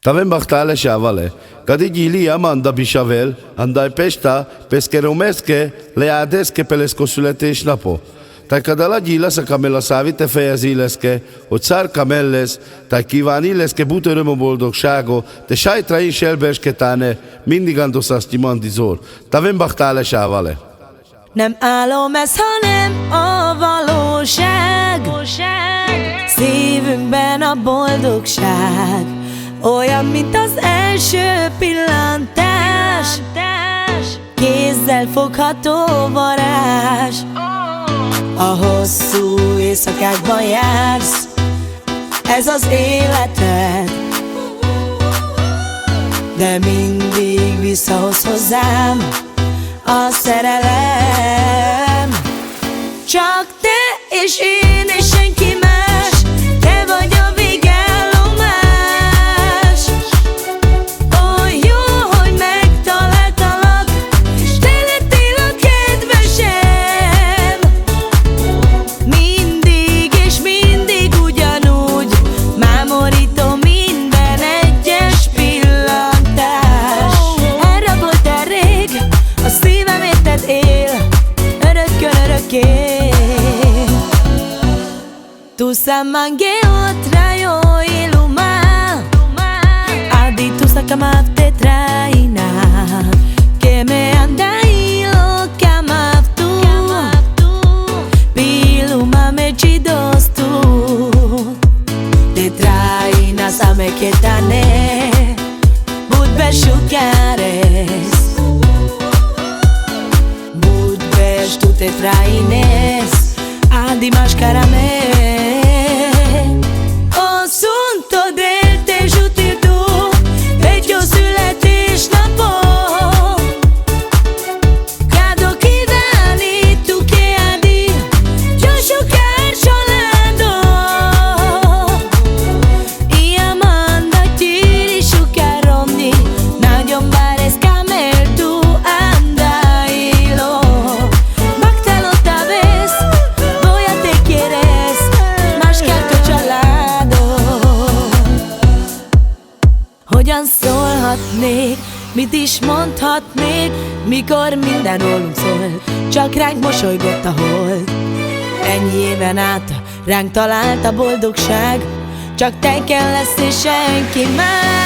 Tavem bachtale shavale. Kadigili amanda bishavel, andai pesta, peskeromeske, leadeske peleszkoszületésnapo. Tai kadala gyílasz a kamella szávite fejezíleszke, hogy szár kamelles, tai kívánilleszke butöröm a boldogságo, te sajtra is elbersketáne, mindig andoszasztyi mandizor. Tavem bachtale shavale. Nem álom ez, hanem a valóság. Szívünkben a boldogság, olyan, mint az első pillantás, kézzel fogható varázs. A hosszú éjszakákban jársz, ez az életed, de mindig visszahoz hozzám a szerelem. Csak te és én és senki más, te vagy a végállomás. Oly jó, hogy megtaláltalak, és te lettél a kedvesem. Mindig és mindig ugyanúgy, mámorító minden egyes pillantás. Elraboltál rég, a szívem érted él, örökkön örökké. Tu samange otra y luma, adi tu sakamaf te traina, que me anda y lo camaf tu, piluma me chidos tu, te traina same que tane, budbeshukares, budbes tu te traines. Adi mascarame. Asunto del te juti tu, bello születésnapom. Kádok kívánni tu que adi, Joshukár családom. Ilyen mandat gyűri sukáromni, nagyon parezca mer tu andailo. Baktál otra vez, hogyan szólhatnék, mit is mondhatnék, mikor minden rólunk szól, csak ránk mosolygott a hold. Ennyi éven át ránk talált a boldogság, csak te kell lesz és senki más.